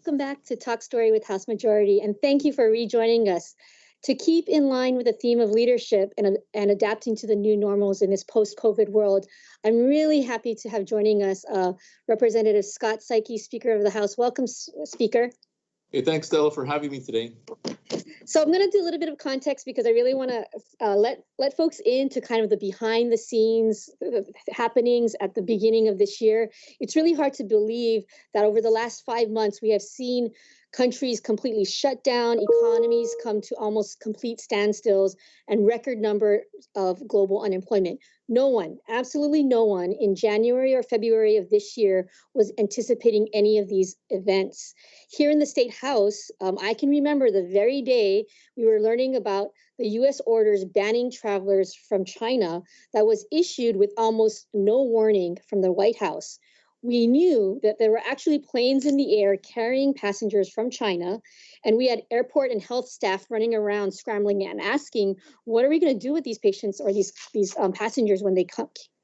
welcome back to Talk Story with House Majority, and thank you for rejoining us. To keep in line with the theme of leadership and adapting to the new normals in this post-COVID world, I'm really happy to have joining us Representative Scott Saiki, Speaker of the House. Welcome, Speaker. Hey, thanks, Della, for having me today. So I'm going to do a little bit of context because I really want to let folks into kind of the behind the scenes happenings at the beginning of this year. It's really hard to believe that over the last 5 months, we have seen countries completely shut down, economies come to almost complete standstills, and record number of global unemployment. No one, absolutely no one in January or February of this year was anticipating any of these events. Here in the State House, I can remember the very day we were learning about the U.S. orders banning travelers from China that was issued with almost no warning from the White House. We knew that there were actually planes in the air carrying passengers from China, and we had airport and health staff running around scrambling and asking, what are we going to do with these patients or these passengers when they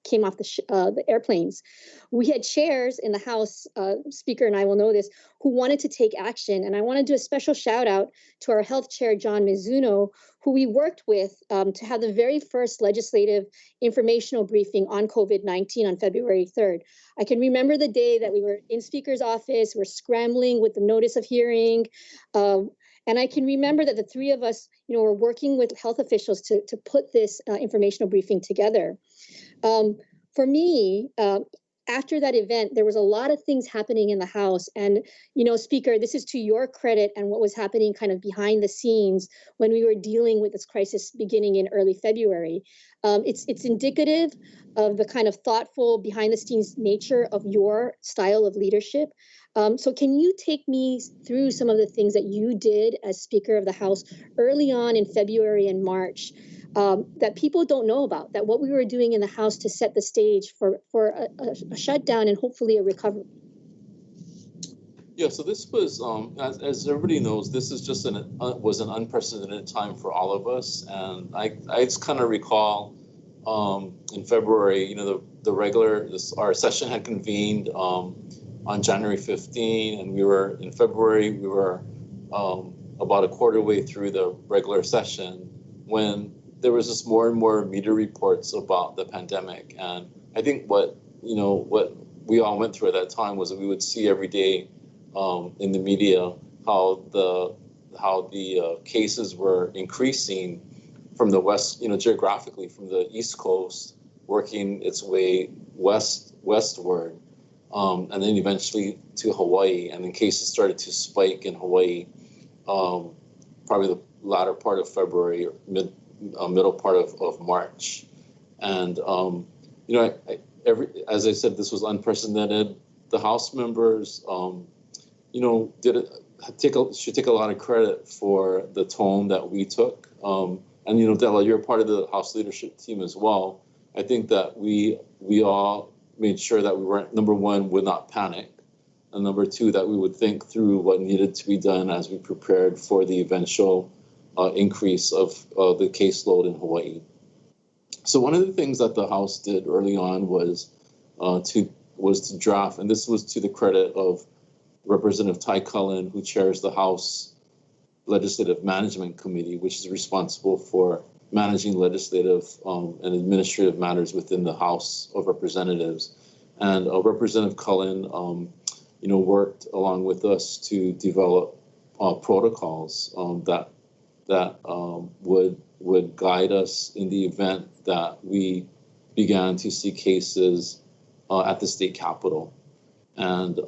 came off the airplanes? We had chairs in the House, Speaker and I will know this, who wanted to take action. And I want to do a special shout out to our health chair, John Mizuno, who we worked with to have the very first legislative informational briefing on COVID-19 on February 3rd. I can remember the day that we were in Speaker's office, we're scrambling with the notice of hearing. And I can remember that the three of us, were working with health officials to put this informational briefing together. For me, after that event, there was a lot of things happening in the House. And, Speaker, this is to your credit and what was happening kind of behind the scenes when we were dealing with this crisis beginning in early February. It's indicative of the kind of thoughtful behind the scenes nature of your style of leadership. So can you take me through some of the things that you did as Speaker of the House early on in February and March that people don't know about, that what we were doing in the House to set the stage for a shutdown and hopefully a recovery? Yeah, so this was, as everybody knows, this is just was an unprecedented time for all of us. And I just kind of recall in February, our session had convened on January 15, and in February, we were about a quarter way through the regular session when there was just more and more media reports about the pandemic. And I think what we all went through at that time was that we would see every day in the media how the cases were increasing from the west, geographically from the East Coast, working its way westward, and then eventually to Hawaii. And then cases started to spike in Hawaii, probably the latter part of February or middle part of March. And, as I said, this was unprecedented. The House members, should take a lot of credit for the tone that we took. And, Della, you're part of the House leadership team as well. I think that we all made sure that we weren't, number one, would not panic. And number two, that we would think through what needed to be done as we prepared for the eventual increase of the caseload in Hawaii. So one of the things that the House did early on was to draft, and this was to the credit of Representative Ty Cullen, who chairs the House Legislative Management Committee, which is responsible for managing legislative and administrative matters within the House of Representatives. And Representative Cullen, worked along with us to develop protocols that would guide us in the event that we began to see cases at the state capitol. And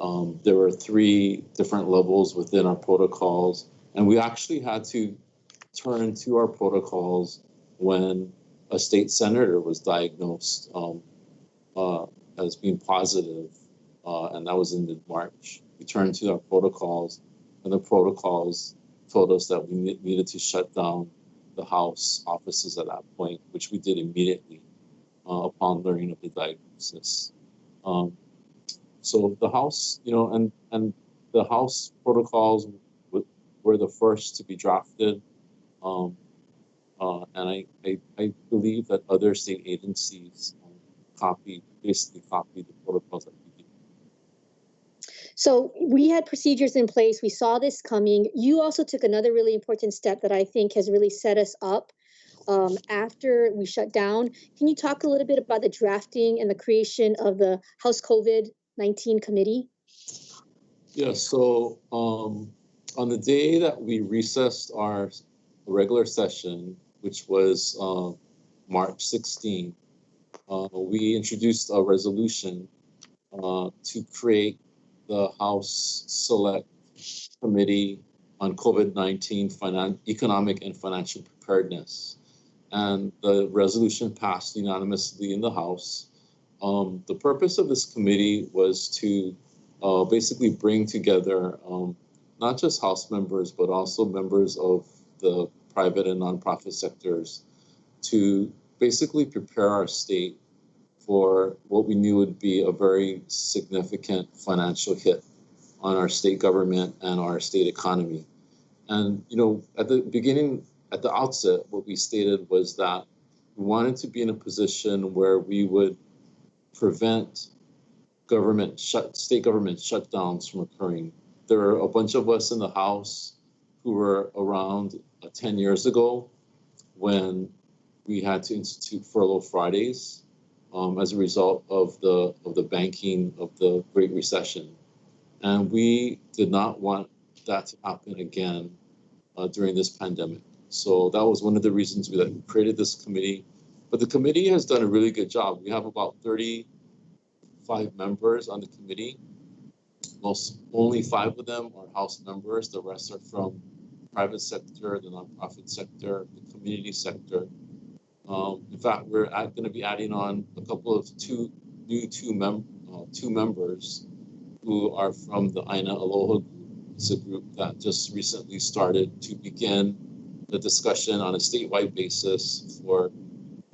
there were 3 different levels within our protocols. And we actually had to turn to our protocols when a state senator was diagnosed as being positive, and that was in mid-March. We turned to our protocols, and the protocols told us that we needed to shut down the House offices at that point, which we did immediately upon learning of the diagnosis. So the House, and the House protocols were the first to be drafted. And I believe that other state agencies basically copied the protocols that we did. So we had procedures in place. We saw this coming. You also took another really important step that I think has really set us up after we shut down. Can you talk a little bit about the drafting and the creation of the House COVID-19 committee? Yeah, so on the day that we recessed our regular session, which was March 16th, we introduced a resolution to create the House Select Committee on COVID-19 economic and financial preparedness. And the resolution passed unanimously in the House. The purpose of this committee was to basically bring together not just House members, but also members of the private and nonprofit sectors to basically prepare our state for what we knew would be a very significant financial hit on our state government and our state economy. And, at the beginning, at the outset, what we stated was that we wanted to be in a position where we would prevent state government shutdowns from occurring. There are a bunch of us in the House who were around 10 years ago when we had to institute furlough Fridays as a result of the banking of the Great Recession. And we did not want that to happen again during this pandemic. So that was one of the reasons we created this committee. But the committee has done a really good job. We have about 35 members on the committee. Only 5 of them are House members. The rest are from private sector, the nonprofit sector, the community sector. In fact, we're going to be adding on a couple of two members who are from the Aina Aloha group. It's a group that just recently started to begin the discussion on a statewide basis for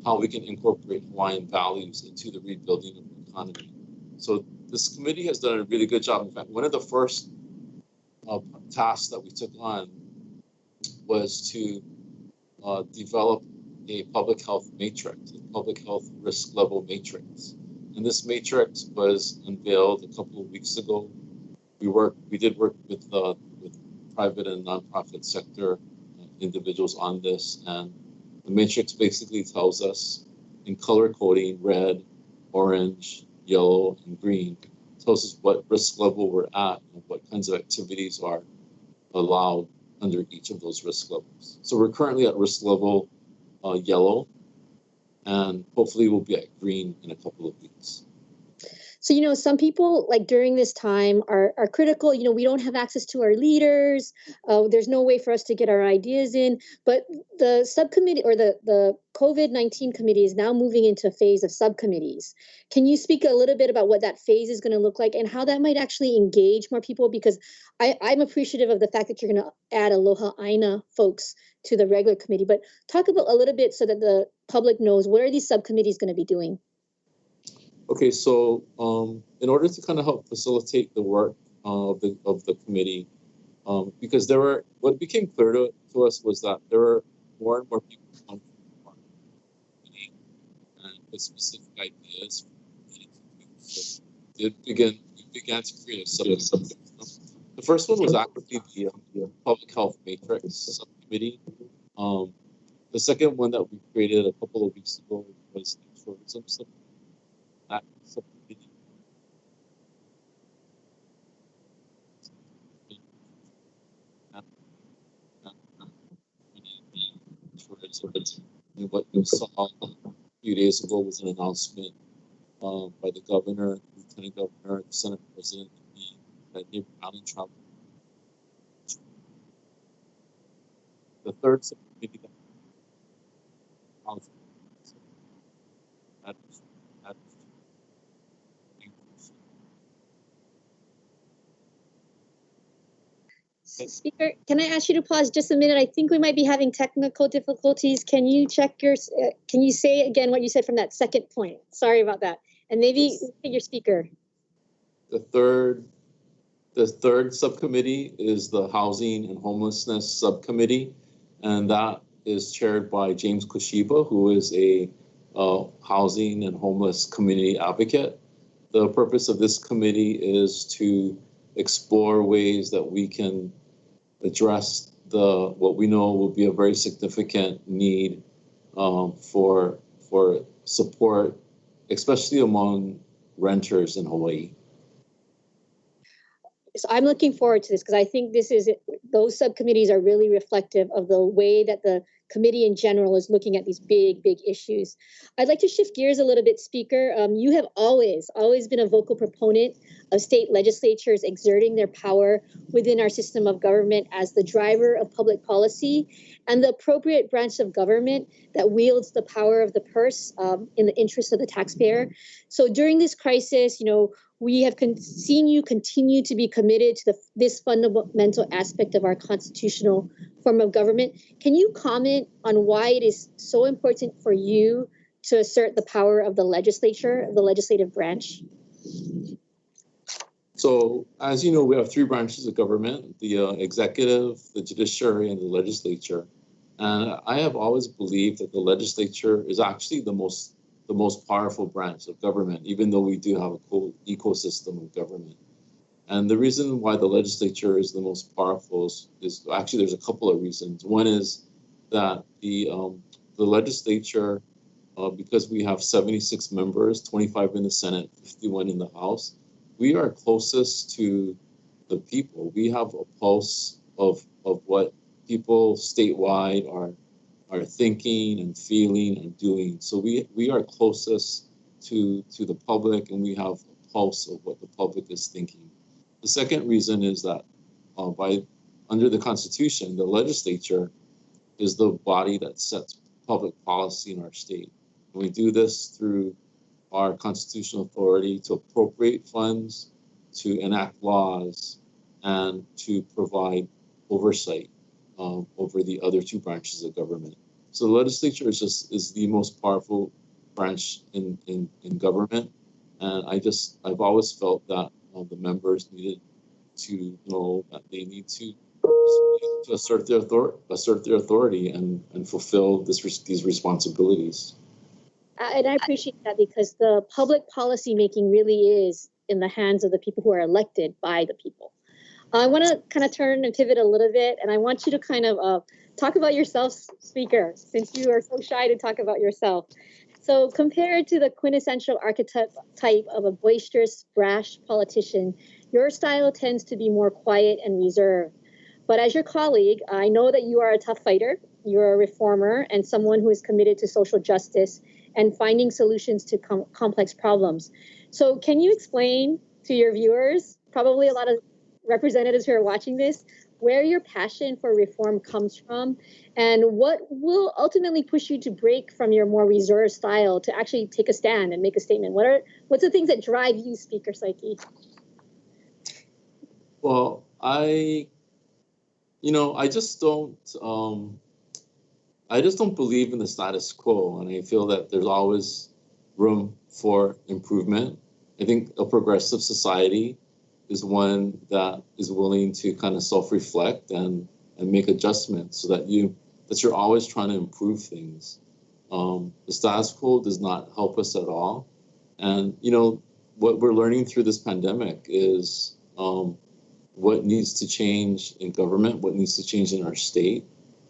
how we can incorporate Hawaiian values into the rebuilding of the economy. So this committee has done a really good job. In fact, one of the first tasks that we took on was to develop a public health matrix, a public health risk level matrix. And this matrix was unveiled a couple of weeks ago. We did work with private and nonprofit sector individuals on this, and the matrix basically tells us in color coding, red, orange, yellow, and green, tells us what risk level we're at and what kinds of activities are allowed under each of those risk levels. So we're currently at risk level yellow, and hopefully we'll be at green in a couple of weeks. So, some people like during this time are critical. We don't have access to our leaders. There's no way for us to get our ideas in. But the subcommittee or the COVID-19 committee is now moving into a phase of subcommittees. Can you speak a little bit about what that phase is going to look like and how that might actually engage more people? Because I'm appreciative of the fact that you're going to add Aloha Aina folks to the regular committee. But talk about a little bit so that the public knows what are these subcommittees going to be doing? Okay, so in order to kind of help facilitate the work of the committee, because what became clear to us was that there were more and more people on the committee and with specific ideas. So we began to create a subcommittee. The first one was actually the public health matrix subcommittee. The second one that we created a couple of weeks ago was the tourism subcommittee. What you saw a few days ago was an announcement by the governor, the lieutenant governor, the Senate president, that they were planning travel. The third subcommittee Speaker, can I ask you to pause just a minute? I think we might be having technical difficulties. Can you can you say again what you said from that second point? Sorry about that. And maybe your speaker. The third subcommittee is the Housing and Homelessness Subcommittee, and that is chaired by James Koshiba, who is a housing and homeless community advocate. The purpose of this committee is to explore ways that we can address what we know will be a very significant need for support, especially among renters in Hawaii. So I'm looking forward to this because I think those subcommittees are really reflective of the way that the committee in general is looking at these big issues. I'd like to shift gears a little bit, Speaker. You have always been a vocal proponent of state legislatures exerting their power within our system of government as the driver of public policy and the appropriate branch of government that wields the power of the purse in the interest of the taxpayer. So during this crisis, we have seen you continue to be committed to this fundamental aspect of our constitutional form of government. Can you comment on why it is so important for you to assert the power of the legislature, of the legislative branch? So, as you know, we have three branches of government: the executive, the judiciary, and the legislature. And I have always believed that the legislature is actually the most powerful branch of government, even though we do have a cool ecosystem of government. And the reason why the legislature is the most powerful is actually there's a couple of reasons. One is that the legislature, because we have 76 members, 25 in the Senate, 51 in the House, we are closest to the people. We have a pulse of what people statewide are thinking and feeling and doing. So we are closest to the public, and we have a pulse of what the public is thinking. The second reason is that under the Constitution, the legislature is the body that sets public policy in our state. And we do this through our constitutional authority to appropriate funds, to enact laws, and to provide oversight over the other two branches of government. So the legislature is the most powerful branch in government, and I've always felt that the members needed to know that they need to assert their authority and fulfill these responsibilities. And I appreciate that because the public policy making really is in the hands of the people who are elected by the people. I want to kind of turn and pivot a little bit, and I want you to kind of talk about yourself, Speaker, since you are so shy to talk about yourself. So compared to the quintessential archetype of a boisterous, brash politician, your style tends to be more quiet and reserved. But as your colleague, I know that you are a tough fighter, you're a reformer, and someone who is committed to social justice and finding solutions to complex problems. So can you explain to your viewers, probably a lot of representatives who are watching this, where your passion for reform comes from and what will ultimately push you to break from your more reserved style to actually take a stand and make a statement? What's the things that drive you, Speaker Saiki? Well, I just don't believe in the status quo, and I feel that there's always room for improvement. I think a progressive society is one that is willing to kind of self-reflect and make adjustments so that you're always trying to improve things. The status quo does not help us at all. And, what we're learning through this pandemic is what needs to change in government, what needs to change in our state.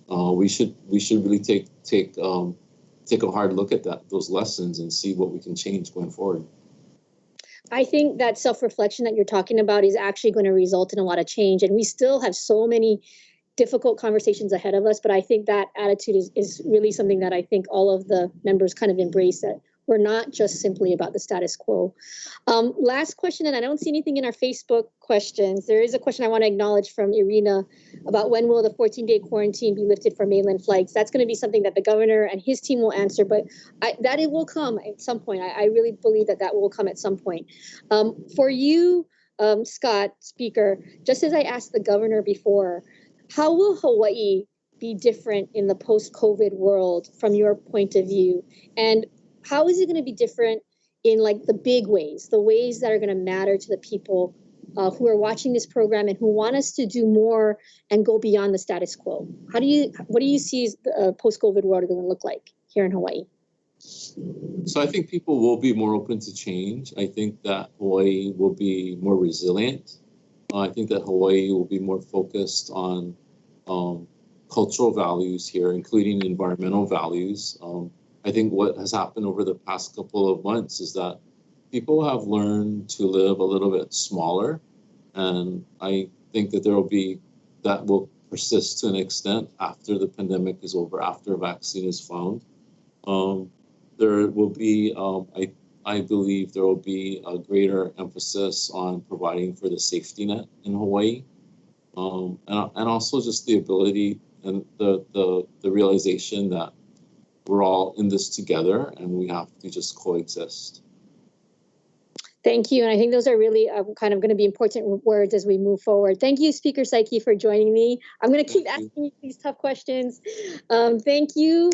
We should really take a hard look at those lessons and see what we can change going forward. I think that self-reflection that you're talking about is actually going to result in a lot of change. And we still have so many difficult conversations ahead of us. But I think that attitude is really something that I think all of the members kind of embrace, that we're not just simply about the status quo. Last question, and I don't see anything in our Facebook questions. There is a question I want to acknowledge from Irina about when will the 14-day quarantine be lifted for mainland flights. That's going to be something that the governor and his team will answer, but that it will come at some point. I really believe that will come at some point. For you, Scott, Speaker, just as I asked the governor before, how will Hawaii be different in the post-COVID world from your point of view? And how is it going to be different in like the big ways, the ways that are going to matter to the people who are watching this program and who want us to do more and go beyond the status quo? What do you see the post-COVID world going to look like here in Hawaii? So I think people will be more open to change. I think that Hawaii will be more resilient. I think that Hawaii will be more focused on cultural values here, including environmental values. I think what has happened over the past couple of months is that people have learned to live a little bit smaller, and I think that that will persist to an extent after the pandemic is over, after a vaccine is found. There will be, I believe there will be a greater emphasis on providing for the safety net in Hawaii, and also just the ability and the realization that we're all in this together and we have to just coexist. Thank you. And I think those are really kind of going to be important words as we move forward. Thank you, Speaker Saiki, for joining me. I'm going to keep asking you these tough questions. Thank you.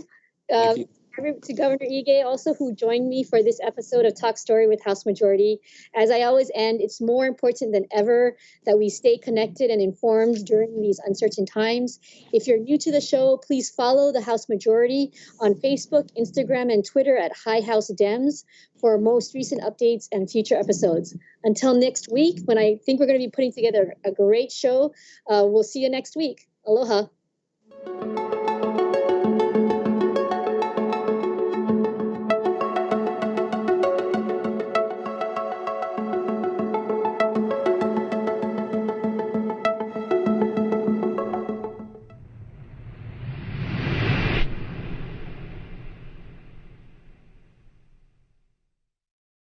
Thank you. To Governor Ige, also, who joined me for this episode of Talk Story with House Majority. As I always end, it's more important than ever that we stay connected and informed during these uncertain times. If you're new to the show, please follow the House Majority on Facebook, Instagram, and Twitter at High House Dems for most recent updates and future episodes. Until next week, when I think we're going to be putting together a great show, we'll see you next week. Aloha.